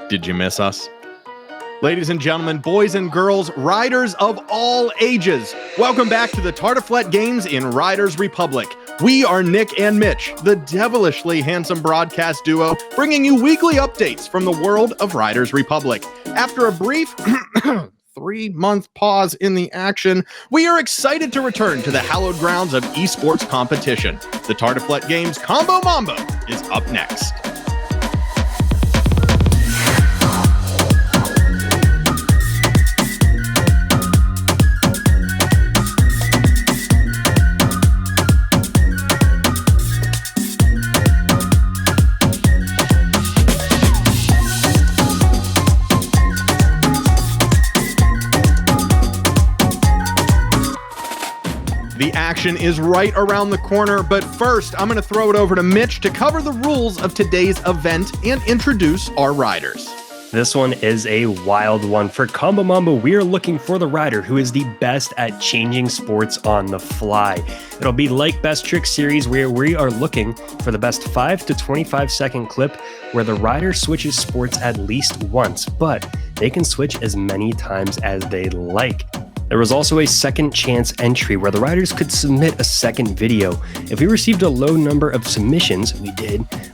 Did you miss us? Ladies and gentlemen, boys and girls, riders of all ages, welcome back to the Tartiflette Games in Riders Republic. We are Nick and Mitch, the devilishly handsome broadcast duo, bringing you weekly updates from the world of Riders Republic. After a brief 3-month pause in the action, we are excited to return to the hallowed grounds of esports competition. The Tartiflette Games Combo Mambo is up next. The action is right around the corner, but first, I'm going to throw it over to Mitch to cover the rules of today's event and introduce our riders. This one is a wild one. For Combo Mambo, we are looking for the rider who is the best at changing sports on the fly. It'll be like Best Trick Series, where we are looking for the best 5 to 25 second clip where the rider switches sports at least once, but they can switch as many times as they like. There was also a second chance entry where the riders could submit a second video. If we received a low number of submissions,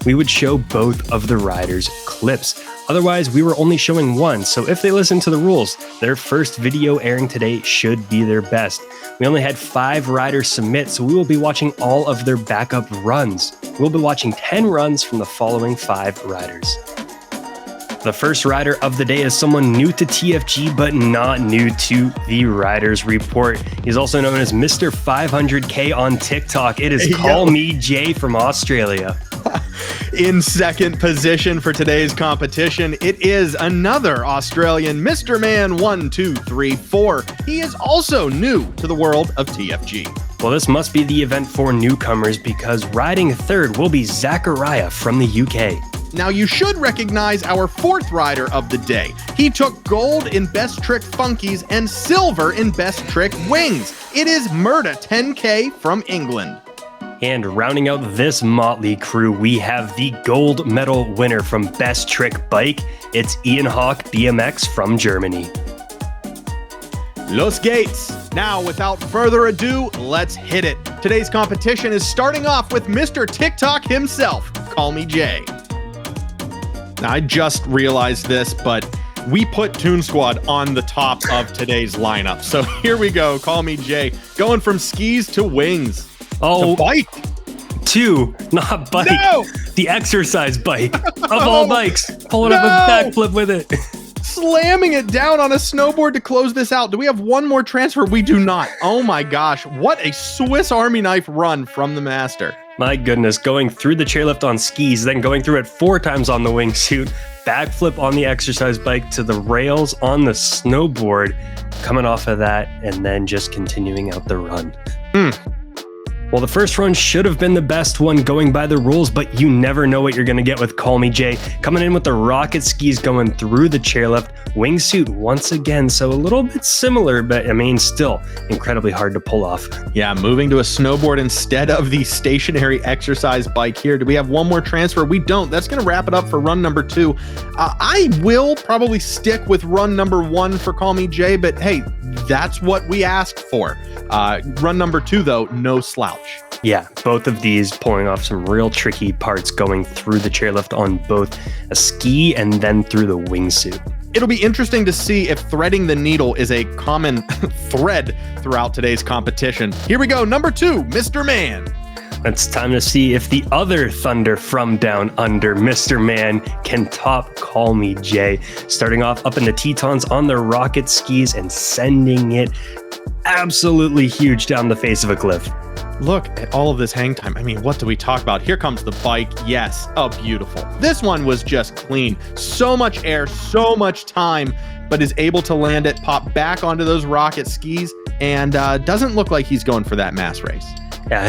we would show both of the riders' clips. Otherwise, we were only showing one, so if they listen to the rules, their first video airing today should be their best. We only had 5 riders submit, so we will be watching all of their backup runs. We'll be watching 10 runs from the following 5 riders. The first rider of the day is someone new to TFG, but not new to the Riders Report. He's also known as Mr. 500K on TikTok. It is Call Me Jay from Australia. In second position for today's competition, it is another Australian, Mr. Man 1234. He is also new to the world of TFG. Well, this must be the event for newcomers because riding third will be Zachariah from the UK. Now, you should recognize our fourth rider of the day. He took gold in Best Trick Funkies and silver in Best Trick Wings. It is Murda 10K from England. And rounding out this motley crew, we have the gold medal winner from Best Trick Bike. It's Ian Hawk BMX from Germany. Los Gates. Now, without further ado, let's hit it. Today's competition is starting off with Mr. TikTok himself. Call me Jay. Now, I just realized this, but we put Toon Squad on the top of today's lineup. So here we go. Call me Jay. Going from skis to wings. Oh, to bike. 2, not bike. No! The exercise bike of all bikes. Pulling up a backflip with it. Slamming it down on a snowboard to close this out. Do we have one more transfer? We do not. Oh my gosh. What a Swiss Army knife run from the master. My goodness, going through the chairlift on skis, then going through it 4 times on the wingsuit, backflip on the exercise bike to the rails on the snowboard, coming off of that, and then just continuing out the run. Well, the first run should have been the best one going by the rules, but you never know what you're going to get with Call Me Jay. Coming in with the rocket skis going through the chairlift, wingsuit once again, so a little bit similar, but I mean, still incredibly hard to pull off. Yeah, moving to a snowboard instead of the stationary exercise bike here. Do we have one more transfer? We don't. That's going to wrap it up for run number 2. I will probably stick with run number 1 for Call Me Jay, but hey, that's what we asked for. Run number 2, though, no slouch. Yeah, both of these pulling off some real tricky parts going through the chairlift on both a ski and then through the wingsuit. It'll be interesting to see if threading the needle is a common thread throughout today's competition. Here we go, number 2, Mr. Man. It's time to see if the other Thunder from Down Under, Mr. Man, can top Call Me Jay. Starting off up in the Tetons on the rocket skis and sending it absolutely huge down the face of a cliff. Look at all of this hang time. I mean, what do we talk about? Here comes the bike. Yes, oh, beautiful. This one was just clean. So much air, so much time, but is able to land it, pop back onto those rocket skis, and doesn't look like he's going for that mass race. Yeah.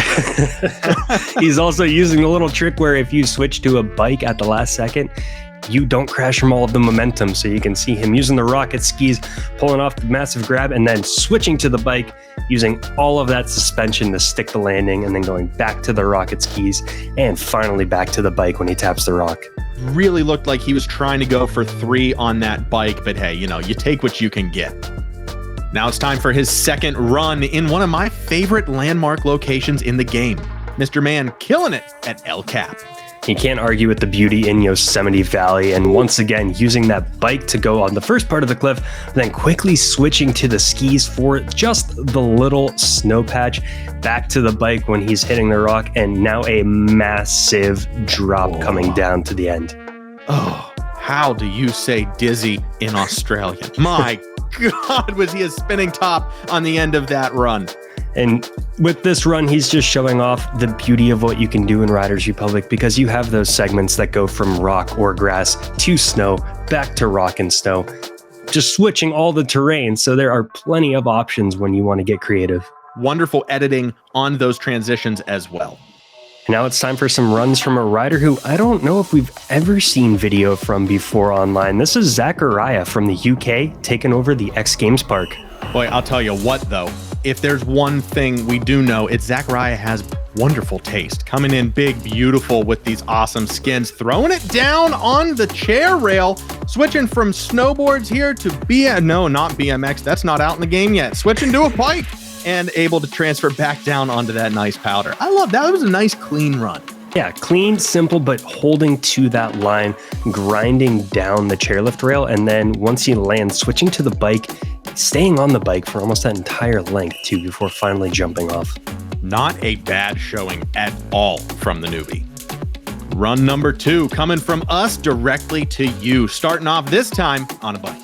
He's also using a little trick where if you switch to a bike at the last second, you don't crash from all of the momentum. So you can see him using the rocket skis, pulling off the massive grab, and then switching to the bike, using all of that suspension to stick the landing, and then going back to the rocket skis, and finally back to the bike when he taps the rock. really looked like he was trying to go for 3 on that bike, but hey, you know, you take what you can get. Now it's time for his second run in one of my favorite landmark locations in the game. Mr. Man killing it at El Cap. You can't argue with the beauty in Yosemite Valley, and once again using that bike to go on the first part of the cliff, then quickly switching to the skis for just the little snow patch, back to the bike when he's hitting the rock, and now a massive drop coming down to the end. Oh, how do you say dizzy in Australian? My God, was he a spinning top on the end of that run. And with this run, he's just showing off the beauty of what you can do in Riders Republic, because you have those segments that go from rock or grass to snow, back to rock and snow, just switching all the terrain. So there are plenty of options when you want to get creative. Wonderful editing on those transitions as well. Now it's time for some runs from a rider who I don't know if we've ever seen video from before online. This is Zachariah from the UK taking over the X Games Park. Boy, I'll tell you what though, if there's one thing we do know, it's Zachariah has wonderful taste. Coming in big, beautiful with these awesome skins, throwing it down on the chair rail, switching from snowboards here to not BMX, that's not out in the game yet. Switching to a bike and able to transfer back down onto that nice powder. I love that. That was a nice clean run. Yeah, clean, simple, but holding to that line, grinding down the chairlift rail, and then once you land, switching to the bike, staying on the bike for almost that entire length too before finally jumping off. Not a bad showing at all from the newbie. Run number 2 coming from us directly to you, starting off this time on a bike.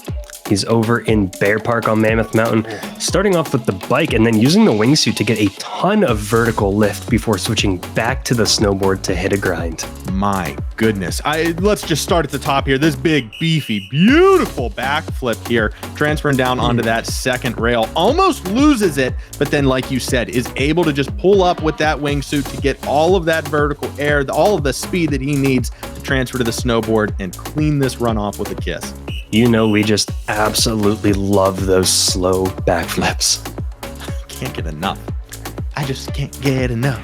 He's over in Bear Park on Mammoth Mountain, starting off with the bike and then using the wingsuit to get a ton of vertical lift before switching back to the snowboard to hit a grind. My goodness. Let's just start at the top here. This big, beefy, beautiful backflip here, transferring down onto that second rail. Almost loses it, but then, like you said, is able to just pull up with that wingsuit to get all of that vertical air, all of the speed that he needs to transfer to the snowboard and clean this run off with a kiss. You know, we just absolutely love those slow backflips. Can't get enough. I just can't get enough.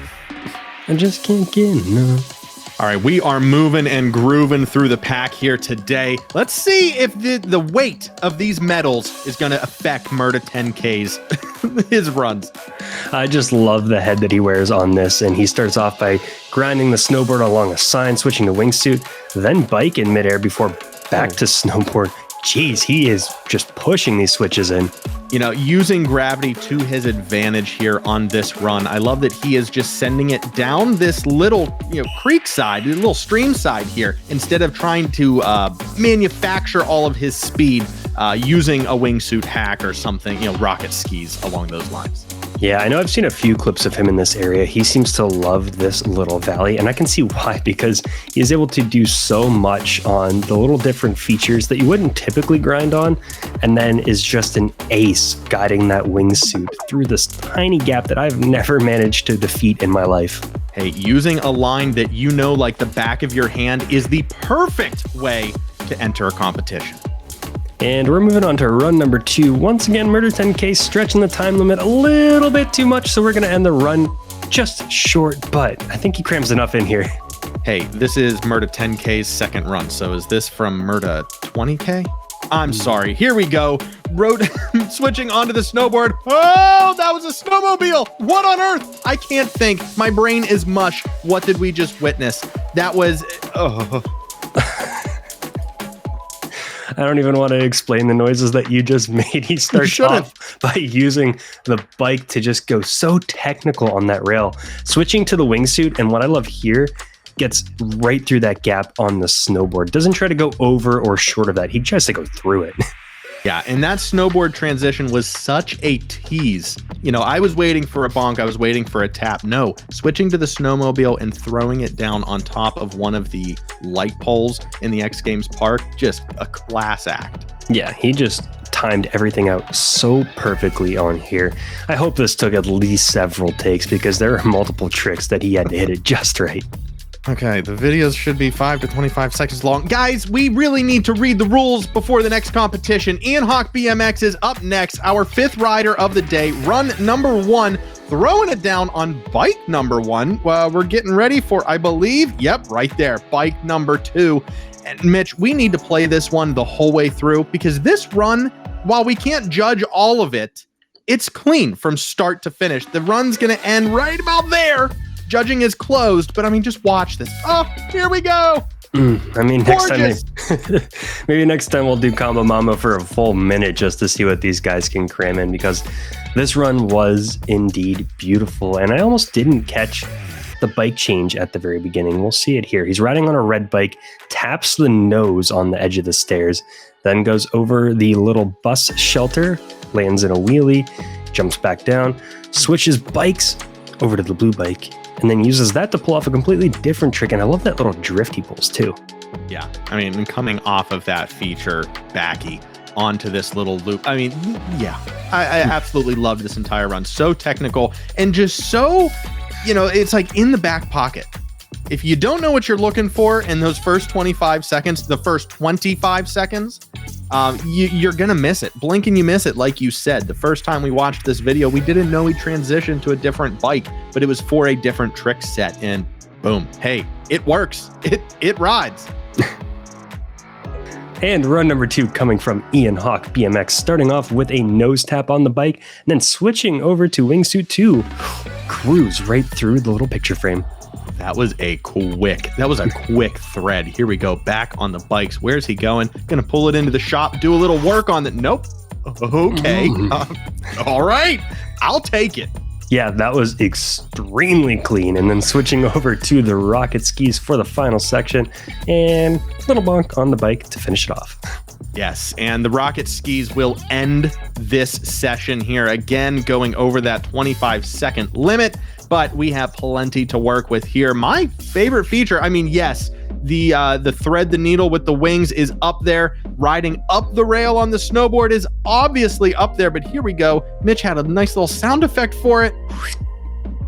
I just can't get enough. All right, we are moving and grooving through the pack here today. Let's see if the weight of these medals is going to affect Murda 10K's his runs. I just love the head that he wears on this, and he starts off by grinding the snowboard along a sign, switching to wingsuit, then bike in midair before back to snowboard. Jeez, he is just pushing these switches in. You know, using gravity to his advantage here on this run. I love that he is just sending it down this little, creek side, a little stream side here, instead of trying to manufacture all of his speed using a wingsuit hack or something, rocket skis along those lines. Yeah, I know I've seen a few clips of him in this area. He seems to love this little valley, and I can see why, because he is able to do so much on the little different features that you wouldn't typically grind on, and then is just an ace guiding that wingsuit through this tiny gap that I've never managed to defeat in my life. Hey, using a line that you know like the back of your hand is the perfect way to enter a competition. And we're moving on to run number 2. Once again, Murda 10K stretching the time limit a little bit too much, so we're going to end the run just short, but I think he crams enough in here. Hey, this is Murda 10K's second run, so is this from Murda 20K? I'm sorry. Here we go. Switching onto the snowboard. Oh, that was a snowmobile. What on earth? I can't think. My brain is mush. What did we just witness? That was... I don't even want to explain the noises that you just made. He starts off by using the bike to just go so technical on that rail, switching to the wingsuit. And what I love here, gets right through that gap on the snowboard. Doesn't try to go over or short of that. He tries to go through it. Yeah, and that snowboard transition was such a tease. I was waiting for a bonk. I was waiting for a tap. No, switching to the snowmobile and throwing it down on top of one of the light poles in the X Games Park, just a class act. Yeah, he just timed everything out so perfectly on here. I hope this took at least several takes because there are multiple tricks that he had to hit it just right. Okay, the videos should be 5 to 25 seconds long. Guys, we really need to read the rules before the next competition. Ian Hawk BMX is up next, our 5th rider of the day. Run number 1, throwing it down on bike number 1. We're getting ready for, I believe, yep, right there, bike number 2. And Mitch, we need to play this one the whole way through because this run, while we can't judge all of it, it's clean from start to finish. The run's going to end right about there. Judging is closed, but I mean, just watch this. Oh, here we go. I mean, maybe next time we'll do Combo Mambo for a full minute just to see what these guys can cram in, because this run was indeed beautiful. And I almost didn't catch the bike change at the very beginning. We'll see it here. He's riding on a red bike, taps the nose on the edge of the stairs, then goes over the little bus shelter, lands in a wheelie, jumps back down, switches bikes over to the blue bike, and then uses that to pull off a completely different trick. And I love that little drift he pulls too. Yeah, I mean, coming off of that feature backy onto this little loop. I mean, yeah, I absolutely loved this entire run. So technical and just so, it's like in the back pocket. If you don't know what you're looking for in those first 25 seconds, you're going to miss it. Blink and you miss it. Like you said, the first time we watched this video, we didn't know he transitioned to a different bike, but it was for a different trick set. And boom, hey, it works. It rides. And run number 2 coming from Ian Hawk BMX, starting off with a nose tap on the bike, and then switching over to Wingsuit 2, cruise right through the little picture frame. That was a quick thread. Here we go, back on the bikes. Where's he going? Gonna pull it into the shop, do a little work on it. Nope. Okay. All right. I'll take it. Yeah, that was extremely clean. And then switching over to the rocket skis for the final section, and a little bonk on the bike to finish it off. Yes, and the rocket skis will end this session here. Again, going over that 25-second limit, but we have plenty to work with here. My favorite feature, I mean, yes, the thread the needle with the wings is up there. Riding up the rail on the snowboard is obviously up there, but here we go. Mitch had a nice little sound effect for it.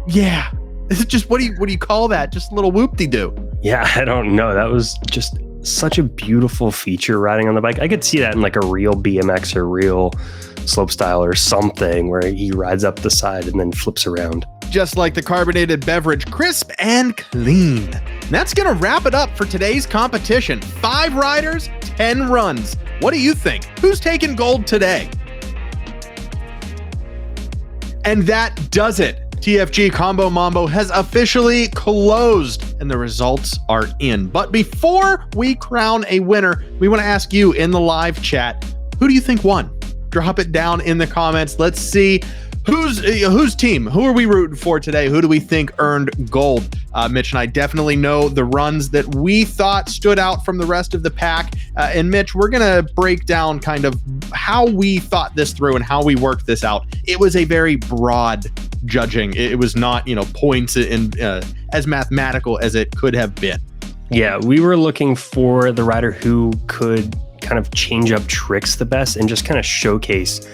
Yeah, it's just, what do you call that? Just a little whoop-de-doo. Yeah, I don't know. That was just such a beautiful feature riding on the bike. I could see that in like a real BMX or real slopestyle or something where he rides up the side and then flips around. Just like the carbonated beverage, crisp and clean. And that's going to wrap it up for today's competition. 5 riders, 10 runs. What do you think? Who's taking gold today? And that does it. TFG Combo Mambo has officially closed and the results are in. But before we crown a winner, we want to ask you in the live chat, who do you think won? Drop it down in the comments. Let's see whose team, who are we rooting for today? Who do we think earned gold? Mitch and I definitely know the runs that we thought stood out from the rest of the pack. And Mitch, we're going to break down kind of how we thought this through and how we worked this out. It was a very broad judging. It was not, points in as mathematical as it could have been. Yeah, we were looking for the rider who could kind of change up tricks the best and just kind of showcase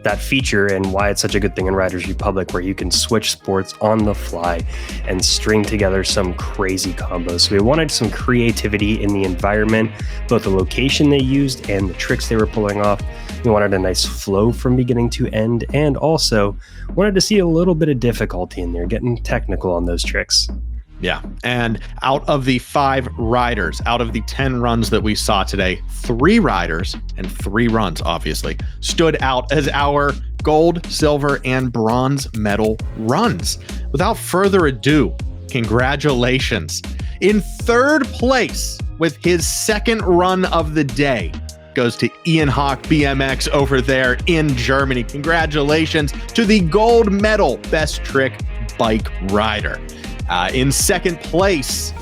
that feature and why it's such a good thing in Riders Republic, where you can switch sports on the fly and string together some crazy combos. So we wanted some creativity in the environment, both the location they used and the tricks they were pulling off. We wanted a nice flow from beginning to end, and also wanted to see a little bit of difficulty in there, getting technical on those tricks. Yeah, and out of the 5 riders, out of the 10 runs that we saw today, 3 riders and 3 runs, obviously, stood out as our gold, silver, and bronze medal runs. Without further ado, congratulations. In 3rd place with his 2nd run of the day goes to Ian Hawk BMX over there in Germany. Congratulations to the gold medal best trick bike rider. In 2nd place,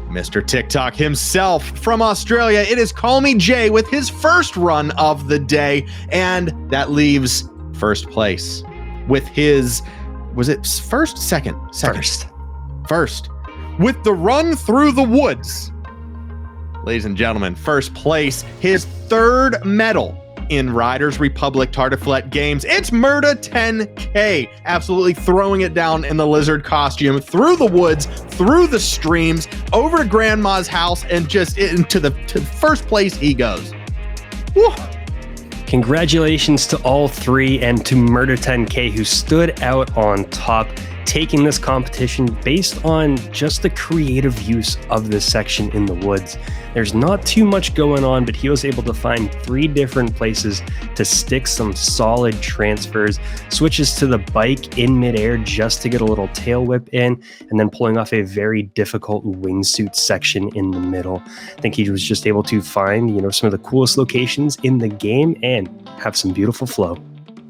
Mr. TikTok himself from Australia. It is Call Me Jay with his 1st run of the day. And that leaves 1st place with his, was it 1st? 2nd? First. With the run through the woods. Ladies and gentlemen, 1st place, his 3rd medal in Riders Republic Tartiflette Games. It's Murda 10K, absolutely throwing it down in the lizard costume through the woods, through the streams, over to Grandma's house, and just to 1st place he goes. Woo. Congratulations to all three and to Murder 10K, who stood out on top, taking this competition based on just the creative use of this section in the woods. There's not too much going on, but he was able to find 3 different places to stick some solid transfers, switches to the bike in midair just to get a little tail whip in, and then pulling off a very difficult wingsuit section in the middle. I think he was just able to find, some of the coolest locations in the game and have some beautiful flow.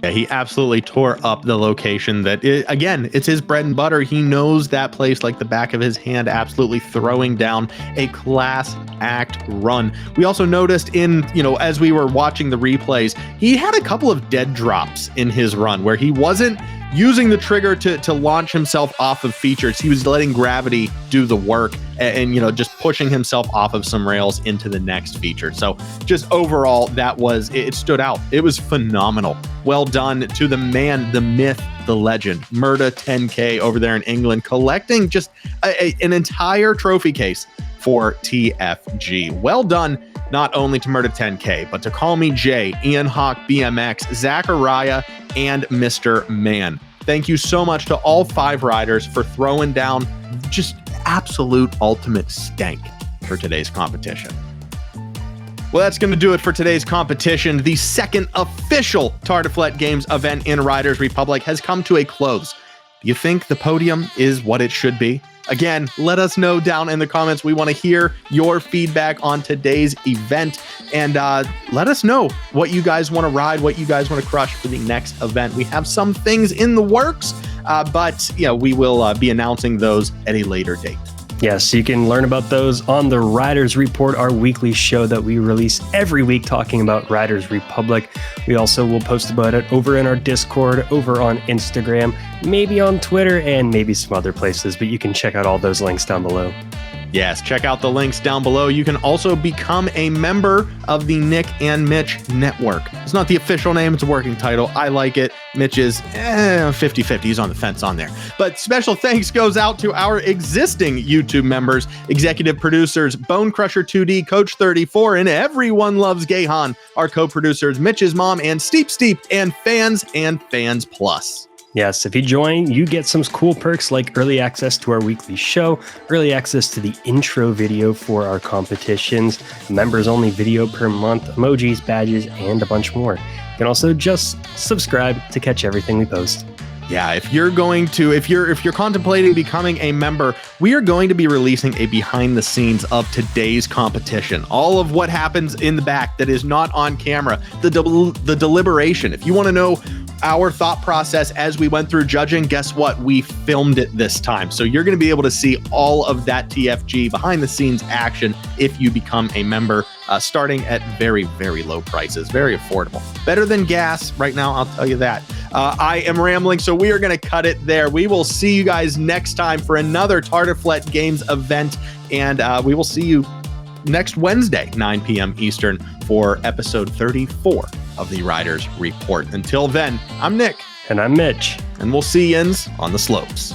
Yeah, he absolutely tore up the location again, it's his bread and butter. He knows that place like the back of his hand, absolutely throwing down a class act run. We also noticed as we were watching the replays, he had a couple of dead drops in his run where he wasn't using the trigger to launch himself off of features. He was letting gravity do the work and just pushing himself off of some rails into the next feature. So just overall, it stood out. It was phenomenal. Well done to the man, the myth, the legend, Murder 10K over there in England, collecting just an entire trophy case for TFG. Well done not only to Murder 10K, but to Call Me Jay, Ian Hawk BMX, Zachariah, and Mr. Man. Thank you so much to all 5 riders for throwing down just absolute ultimate stank for today's competition. Well, that's going to do it for today's competition. The second official Tartiflette Games event in Riders Republic has come to a close. Do you think the podium is what it should be? Again, let us know down in the comments. We want to hear your feedback on today's event, and let us know what you guys want to ride, what you guys want to crush for the next event. We have some things in the works, but we will be announcing those at a later date. Yes, you can learn about those on the Riders Report, our weekly show that we release every week talking about Riders Republic. We also will post about it over in our Discord, over on Instagram, maybe on Twitter, and maybe some other places, but you can check out all those links down below. Yes, check out the links down below. You can also become a member of the Nick and Mitch Network. It's not the official name, it's a working title. I like it. Mitch is 50-50. He's on the fence on there. But special thanks goes out to our existing YouTube members, executive producers, Bone Crusher 2D, Coach 34, and Everyone Loves Gahan, our co-producers, Mitch's mom, and Steep, and Fans Plus. Yes, if you join, you get some cool perks like early access to our weekly show, early access to the intro video for our competitions, members only video per month, emojis, badges, and a bunch more. You can also just subscribe to catch everything we post. Yeah, if you're contemplating becoming a member, we are going to be releasing a behind the scenes of today's competition. All of what happens in the back that is not on camera, the deliberation. If you want to know our thought process as we went through judging, guess what? We filmed it this time. So you're going to be able to see all of that TFG behind the scenes action if you become a member, starting at very, very low prices, very affordable. Better than gas right now, I'll tell you that. I am rambling, so we are going to cut it there. We will see you guys next time for another Tartiflette Games event, and we will see you next Wednesday, 9 p.m. Eastern, for episode 34 of the Riders Report. Until then, I'm Nick. And I'm Mitch. And we'll see yins on the slopes.